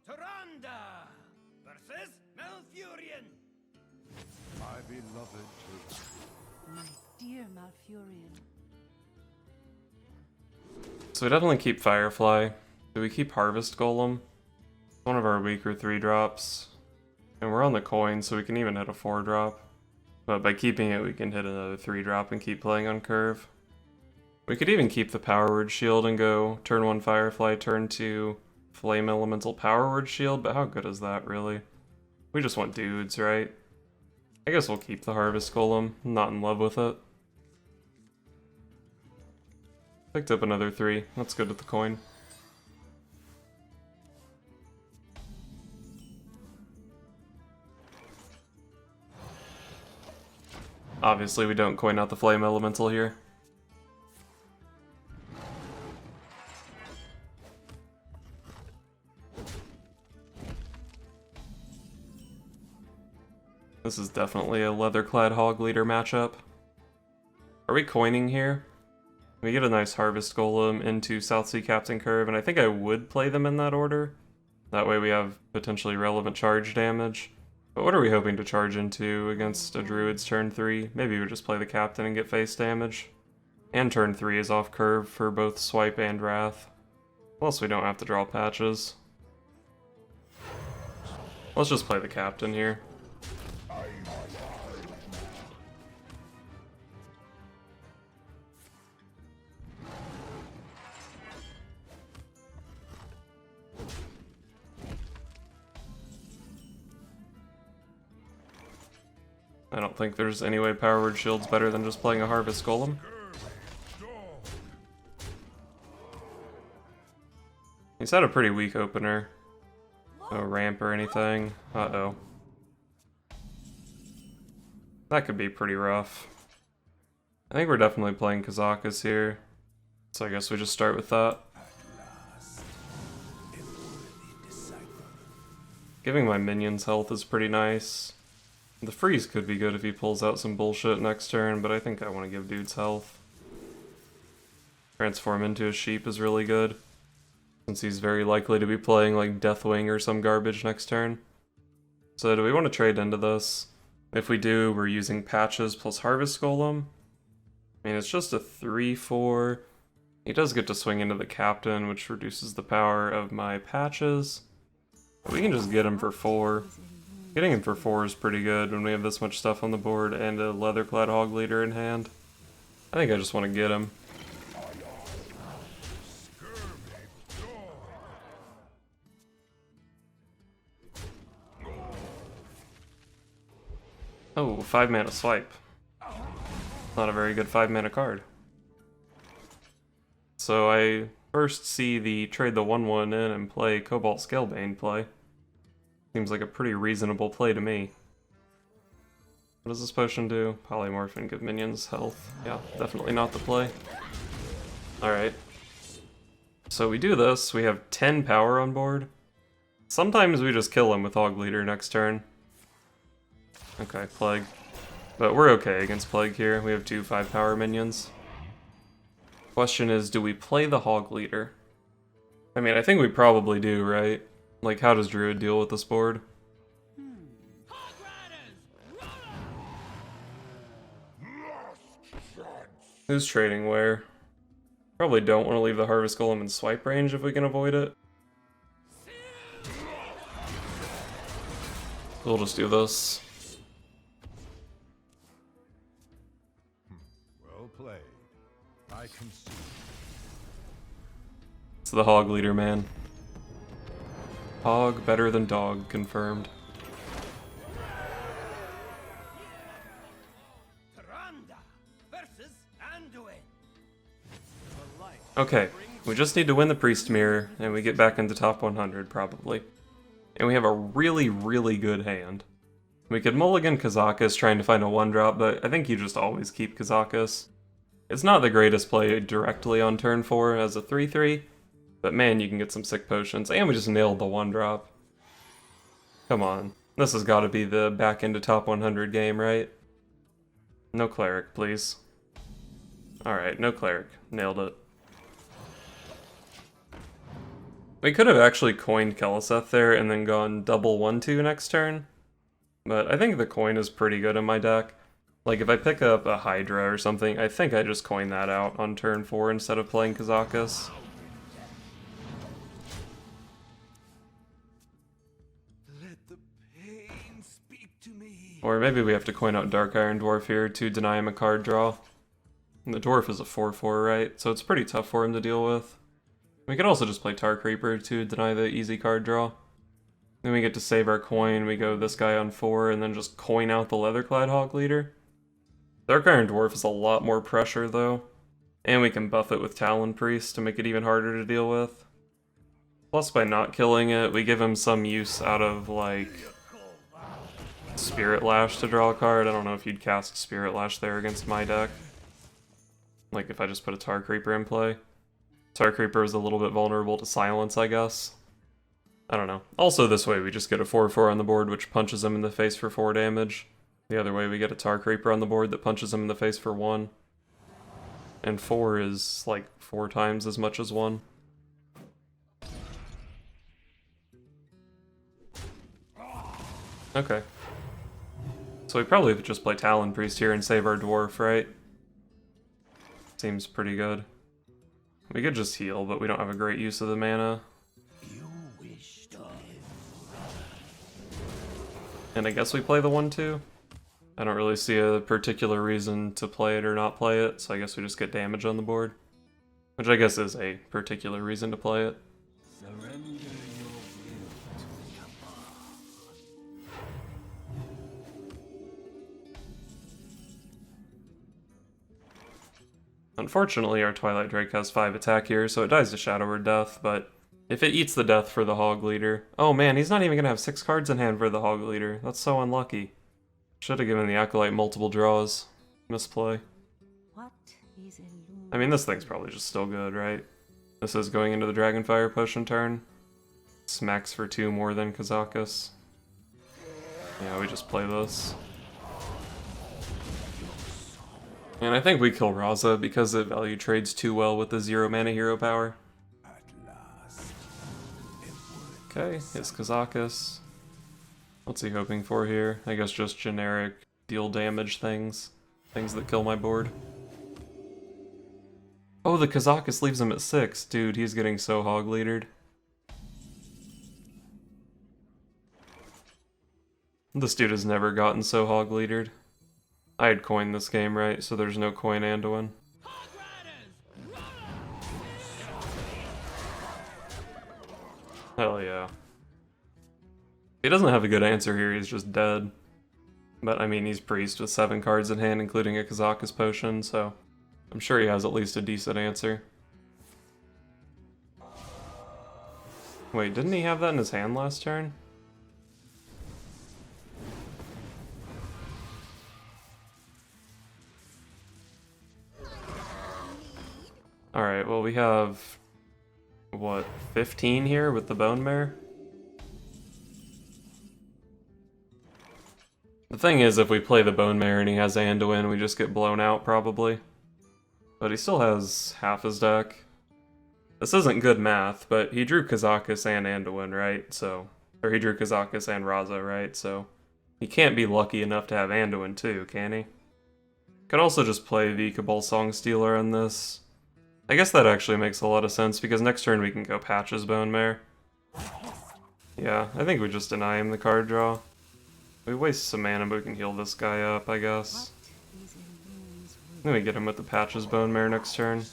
Tyrande versus Malfurion. My beloved too. My dear Malfurion. So we definitely keep Firefly. Do we keep Harvest Golem? One of our weaker 3-drops. And we're on the coin, so we can even hit a 4-drop. But by keeping it, we can hit another 3-drop and keep playing on curve. We could even keep the Power Word Shield and go turn 1 Firefly, turn 2 Flame Elemental Power Word Shield, but how good is that, really? We just want dudes, right? I guess we'll keep the Harvest Golem. I'm not in love with it. Picked up another 3. That's good with the coin. Obviously, we don't coin out the Flame Elemental here. This is definitely a Leatherclad Hog Leader matchup. Are we coining here? We get a nice Harvest Golem into Southsea Captain Curve, and I think I would play them in that order. That way we have potentially relevant charge damage. But what are we hoping to charge into against a Druid's turn 3? Maybe we just play the Captain and get face damage. And turn 3 is off curve for both Swipe and Wrath. Plus we don't have to draw patches. Let's just play the Captain here. I don't think there's any way Power Word Shield's better than just playing a Harvest Golem. He's had a pretty weak opener. No ramp or anything. Uh-oh. That could be pretty rough. I think we're definitely playing CAuvCAs here. So I guess we just start with that. Giving my minions health is pretty nice. The freeze could be good if he pulls out some bullshit next turn, but I think I want to give dudes health. Transform into a sheep is really good, since he's very likely to be playing like Deathwing or some garbage next turn. So do we want to trade into this? If we do, we're using patches plus Harvest Golem. I mean, it's just a 3/4. He does get to swing into the Captain, which reduces the power of my patches. But we can just get him for 4. Getting him for 4 is pretty good when we have this much stuff on the board and a Leatherclad Hog Leader in hand. I think I just want to get him. Oh, 5-mana Swipe. Not a very good 5-mana card. So I first see the trade the 1/1 in and play Cobalt Scalebane play. Seems like a pretty reasonable play to me. What does this potion do? Polymorph and give minions health. Yeah, definitely not the play. Alright. So we do this, we have 10 power on board. Sometimes we just kill him with Hog Leader next turn. Okay, Plague. But we're okay against Plague here. We have 2 5-power minions. Question is, do we play the Hog Leader? I mean, I think we probably do, right? Like, how does Druid deal with this board? Who's trading where? Probably don't want to leave the Harvest Golem in swipe range if we can avoid it. We'll just do this. Well played. I can see. It's the Hog Leader, man. Hog better than dog, confirmed. Okay, we just need to win the Priest Mirror, and we get back into top 100, probably. And we have a really, really good hand. We could mulligan CAuvCAs trying to find a 1-drop, but I think you just always keep CAuvCAs. It's not the greatest play directly on turn 4 as a 3/3, but man, you can get some sick potions, and we just nailed the 1-drop. Come on, this has got to be the back into top 100 game, right? No Cleric, please. Alright, no Cleric. Nailed it. We could have actually coined Keleseth there and then gone double 1/2 next turn. But I think the coin is pretty good in my deck. Like, if I pick up a Hydra or something, I think I just coin that out on turn 4 instead of playing CAuvCAs. Let the pain speak to me. Or maybe we have to coin out Dark Iron Dwarf here to deny him a card draw. And the Dwarf is a 4/4, right? So it's pretty tough for him to deal with. We could also just play Tar Creeper to deny the easy card draw. Then we get to save our coin, we go this guy on 4, and then just coin out the Leatherclad Hog Leader. Dark Iron Dwarf is a lot more pressure, though. And we can buff it with Highlander Priest to make it even harder to deal with. Plus, by not killing it, we give him some use out of, like, Spirit Lash to draw a card. I don't know if you'd cast Spirit Lash there against my deck. Like, if I just put a Tar Creeper in play. Tar Creeper is a little bit vulnerable to silence, I guess. I don't know. Also, this way we just get a 4/4 on the board, which punches him in the face for 4 damage. The other way we get a Tar Creeper on the board that punches him in the face for 1. And 4 is, like, 4 times as much as 1. Okay. So we probably just play Highlander Priest here and save our Dwarf, right? Seems pretty good. We could just heal, but we don't have a great use of the mana. And I guess we play the 1/2. I don't really see a particular reason to play it or not play it, so I guess we just get damage on the board. Which I guess is a particular reason to play it. Surrender your will to Unfortunately, our Twilight Drake has 5 attack here, so it dies to Shadow or Death, but if it eats the death for the Hog Leader... Oh man, he's not even gonna have 6 cards in hand for the Hog Leader. That's so unlucky. Should have given the Acolyte multiple draws. Misplay. What is illusion? I mean, this thing's probably just still good, right? This is going into the Dragonfire Potion turn. Smacks for 2 more than CAuvCAs. Yeah, we just play this. And I think we kill Raza because it value trades too well with the 0 mana hero power. at last. Okay, it's CAuvCAs. What's he hoping for here? I guess just generic deal damage things. Things that kill my board. Oh, the CAuvCAs leaves him at 6. Dude, he's getting so hog leadered. This dude has never gotten so hog leadered. I had coined this game, right? So there's no coin Anduin. Hell yeah. He doesn't have a good answer here, he's just dead. But I mean, he's Priest with 7 cards in hand, including a CAuvCAs potion, so I'm sure he has at least a decent answer. Wait, didn't he have that in his hand last turn? Alright, well we have, what, 15 here with the Bone Mare? The thing is, if we play the Bone Mare and he has Anduin, we just get blown out, probably. But he still has half his deck. This isn't good math, but he drew CAuvCAs and Anduin, right? So, or he drew CAuvCAs and Raza, right? So, he can't be lucky enough to have Anduin too, can he? Could also just play the Cabal Songstealer on this. I guess that actually makes a lot of sense, because next turn we can go Patch's Bone Mare. Yeah, I think we just deny him the card draw. We waste some mana, but we can heal this guy up, I guess. Then we get him with the Patch's Bone Mare next turn.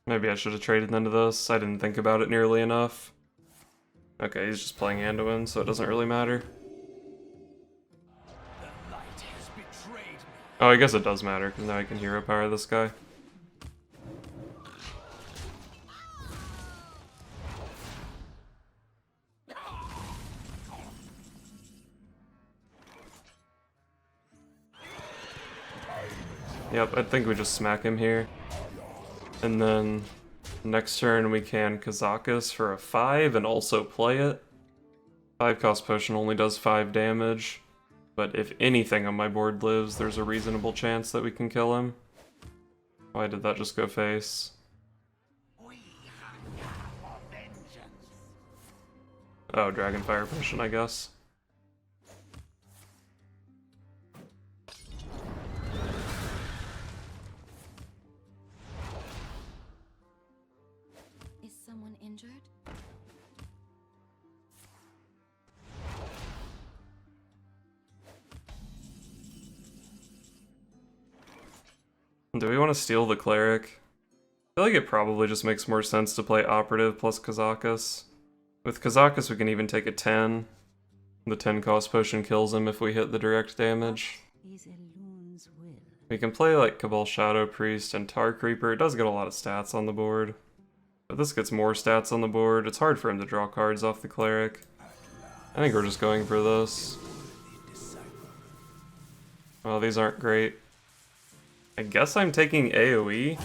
Maybe I should have traded into this. I didn't think about it nearly enough. Okay, he's just playing Anduin, so it doesn't really matter. The light has betrayed me. Oh, I guess it does matter, because now I can hero power this guy. Yep, I think we just smack him here. And then next turn we can CAuvCAs for a 5 and also play it. 5-cost potion only does 5 damage, but if anything on my board lives, there's a reasonable chance that we can kill him. Why did that just go face? Oh, Dragonfire potion, I guess. Is someone injured? Do we want to steal the Cleric? I feel like it probably just makes more sense to play Operative plus CAuvCAs. With CAuvCAs we can even take a 10. The 10-cost potion kills him if we hit the direct damage. Is Elun's will. We can play like Cabal Shadow Priest and Tar Creeper. It does get a lot of stats on the board. But this gets more stats on the board. It's hard for him to draw cards off the Cleric. I think we're just going for this. Well, these aren't great. I guess I'm taking AoE.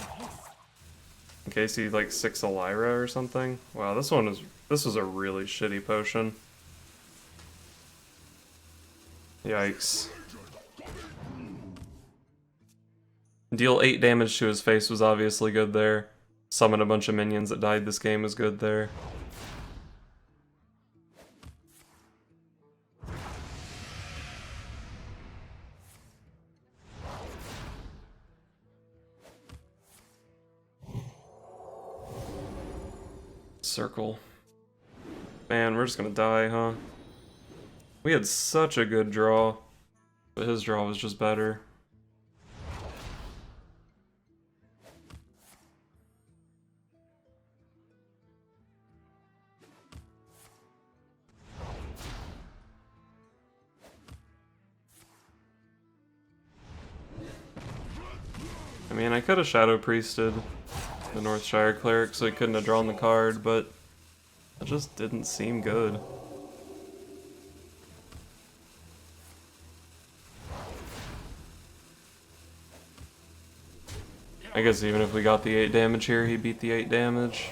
In case he like 6 a Lyra or something. Wow, this was a really shitty potion. Yikes. Deal 8 damage to his face was obviously good there. Summon a bunch of minions that died this game was good there. Circle. Man, we're just gonna die, huh? We had such a good draw, but his draw was just better. I mean, I could have Shadow Priested the Northshire Cleric so he couldn't have drawn the card, but it just didn't seem good. I guess even if we got the 8 damage here, he beat the 8 damage.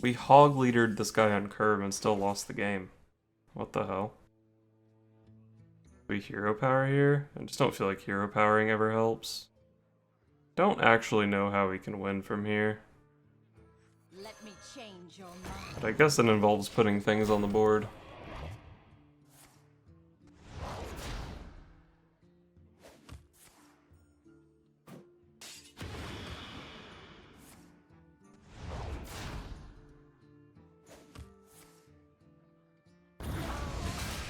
We hog leadered this guy on curve and still lost the game. What the hell? We hero power here? I just don't feel like hero powering ever helps. Don't actually know how we can win from here. Let me change your mind. But I guess it involves putting things on the board.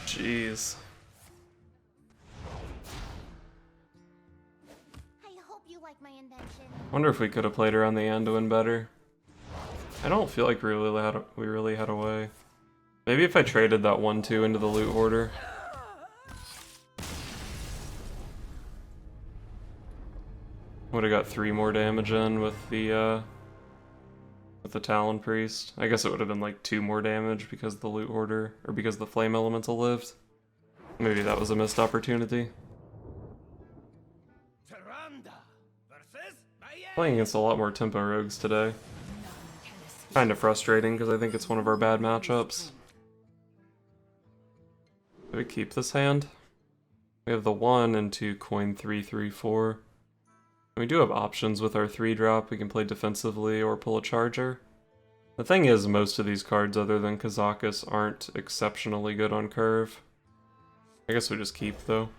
Jeez. I hope you like my invention. Wonder if we could have played around the end to win better. I don't feel like we really had a way. Maybe if I traded that 1-2 into the loot hoarder. Would have got 3 more damage in with the Talon Priest. I guess it would have been like 2 more damage because the loot hoarder, or because the flame elemental lived. Maybe that was a missed opportunity. Playing against a lot more tempo rogues today. Kinda frustrating because I think it's one of our bad matchups. Do we keep this hand? We have the 1 and 2 coin 3/3/4. We do have options with our 3-drop. We can play defensively or pull a charger. The thing is, most of these cards other than CAuvCAs aren't exceptionally good on curve. I guess we just keep though.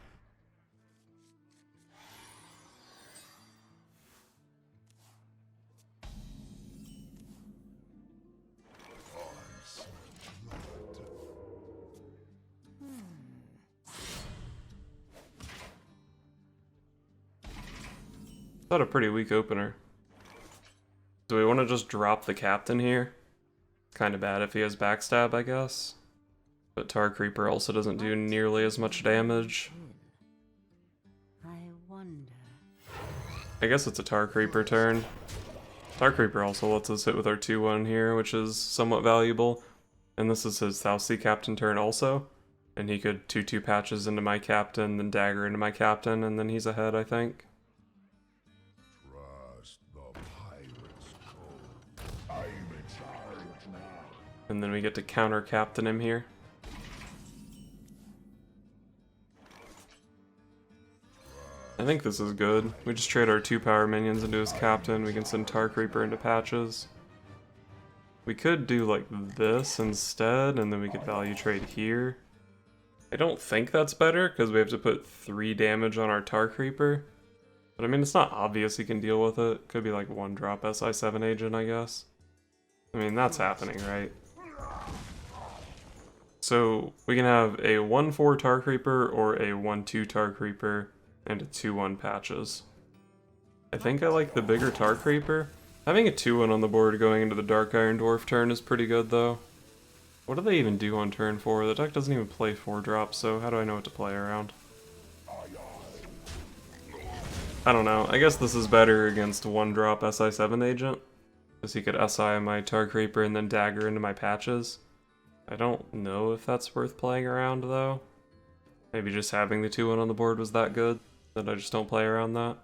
That a pretty weak opener. Do we want to just drop the captain here? Kind of bad if he has backstab, I guess. But Tar Creeper also doesn't do nearly as much damage. I wonder. I guess it's a Tar Creeper turn. Tar Creeper also lets us hit with our 2-1 here, which is somewhat valuable. And this is his Thousand Captain turn also. And he could 2/2 patches into my captain, then dagger into my captain, and then he's ahead, I think. And then we get to counter captain him here. I think this is good. We just trade our 2 power minions into his captain. We can send Tark Reaper into patches. We could do like this instead, and then we could value trade here. I don't think that's better, because we have to put 3 damage on our Tark Reaper. But I mean, it's not obvious he can deal with it. Could be like 1-drop SI7 agent, I guess. I mean, that's happening, right? So we can have a 1-4 Tark Reaper or a 1-2 Tark Reaper and a 2-1 patches. I think I like the bigger Tark Reaper. Having a 2-1 on the board going into the Dark Iron Dwarf turn is pretty good though. What do they even do on turn 4? The deck doesn't even play 4-drops, so how do I know what to play around? I don't know. I guess this is better against 1-drop SI7 agent, because he could SI my Tark Reaper and then dagger into my patches. I don't know if that's worth playing around though. Maybe just having the 2-1 on the board was that good that I just don't play around that.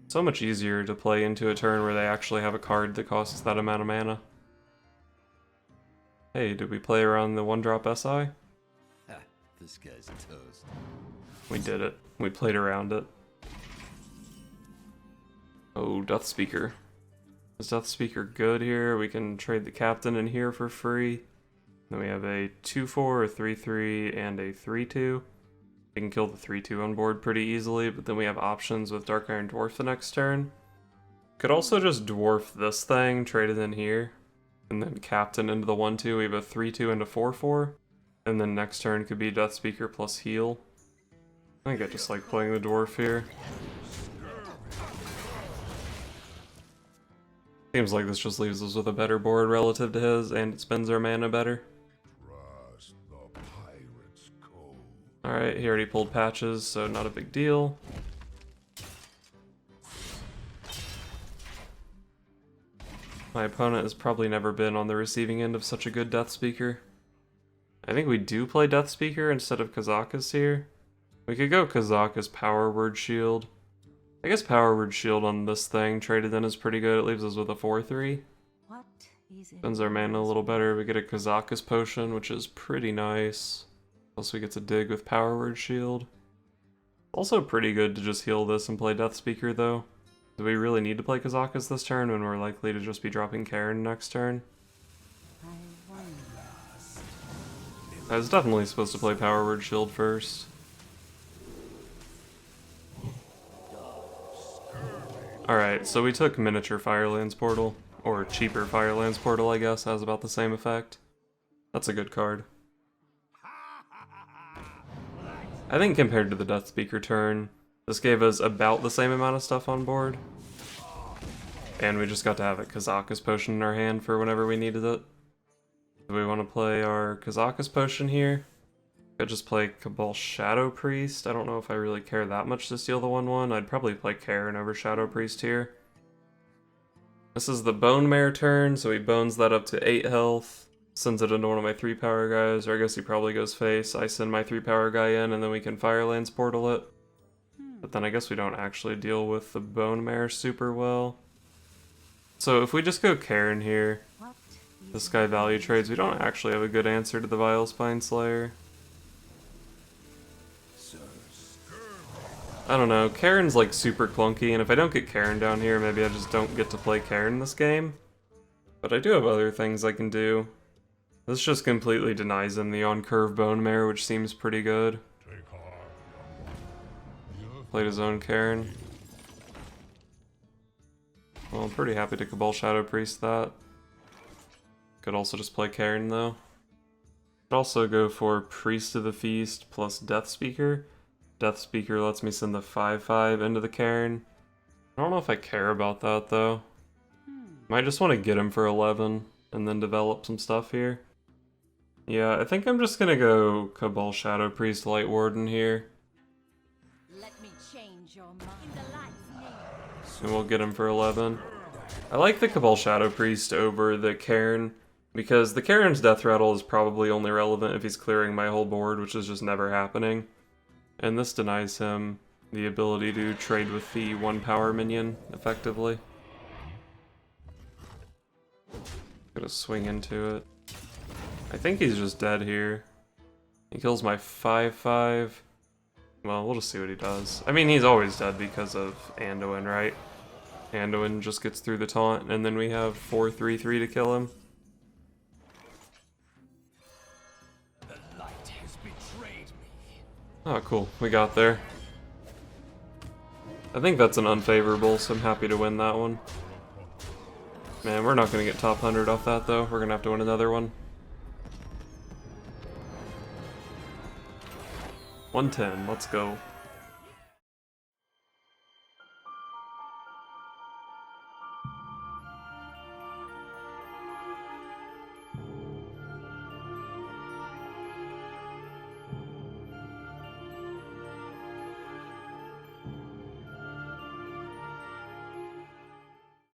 So much easier to play into a turn where they actually have a card that costs that amount of mana. Hey, did we play around the 1-drop SI? Ha, this guy's toast. We did it. We played around it. Oh, Death Speaker. Is Death Speaker good here? We can trade the captain in here for free. Then we have a 2-4, a 3-3, and a 3-2. We can kill the 3-2 on board pretty easily, but then we have options with Dark Iron Dwarf the next turn. Could also just dwarf this thing, trade it in here, and then captain into the 1-2. We have a 3-2 and a 4-4. And then next turn could be Death Speaker plus heal. I think I just like playing the dwarf here. Seems like this just leaves us with a better board relative to his, and it spends our mana better. Alright, he already pulled patches, so not a big deal. My opponent has probably never been on the receiving end of such a good Death Speaker. I think we do play Death Speaker instead of CAuvCAs here. We could go CAuvCAs Power Word Shield. I guess Power Word Shield on this thing traded in is pretty good. It leaves us with a 4-3. What is it? Spends our mana a little better. We get a CAuvCAs Potion, which is pretty nice. Plus we get to dig with Power Word Shield. Also pretty good to just heal this and play Death Speaker though. Do we really need to play CAuvCAs this turn when we're likely to just be dropping Karin next turn? I was definitely supposed to play Power Word Shield first. Alright, so we took Miniature Firelands Portal, or cheaper Firelands Portal I guess, has about the same effect. That's a good card. I think compared to the Death Speaker turn, this gave us about the same amount of stuff on board. And we just got to have a CAuvCAs Potion in our hand for whenever we needed it. Do we want to play our CAuvCAs Potion here? Could just play CAuvCAsrDAprLAsrLAqbOApDTApziAgAA. I don't know if I really care that much to steal the 1-1. I'd probably play Karin over Shadow Priest here. This is the Bone Mare turn, so he bones that up to 8 health. Sends it into one of my 3-power guys, or I guess he probably goes face. I send my 3-power guy in, and then we can Firelands Portal it. But then I guess we don't actually deal with the Bone Mare super well. So if we just go Karin here, this guy value trades, we don't actually have a good answer to the Vile Spine Slayer. I don't know, Karin's like super clunky, and if I don't get Karin down here, maybe I just don't get to play Karin this game. But I do have other things I can do. This just completely denies him the on-curve Bone Mare, which seems pretty good. Played his own Karin. Well, I'm pretty happy to CAuvCAsrDAprLAsrLAqbOApDTApziAgAA that. Could also just play Karin though. Could also go for Priest of the Feast plus Death Speaker. Death Speaker lets me send the 5-5 into the Karin. I don't know if I care about that though. Might just want to get him for 11 and then develop some stuff here. Yeah, I think I'm just gonna go CAuvCAsrDAprLAsrLAqbOApDTApziAgAA Light Warden here. Let me change your mind. In the light's name. And we'll get him for 11. I like the CAuvCAsrDAprLAsrLAqbOApDTApziAgAA over the Karin, because the Karin's Death Rattle is probably only relevant if he's clearing my whole board, which is just never happening. And this denies him the ability to trade with the 1-power minion, effectively. Gonna swing into it. I think he's just dead here. He kills my 5/5. Well, we'll just see what he does. I mean, he's always dead because of Anduin, right? Anduin just gets through the taunt, and then we have 4/3/3 to kill him. The light has betrayed me. Oh, cool. We got there. I think that's an unfavorable, so I'm happy to win that one. Man, we're not going to get top 100 off that, though. We're going to have to win another one. 110, let's go.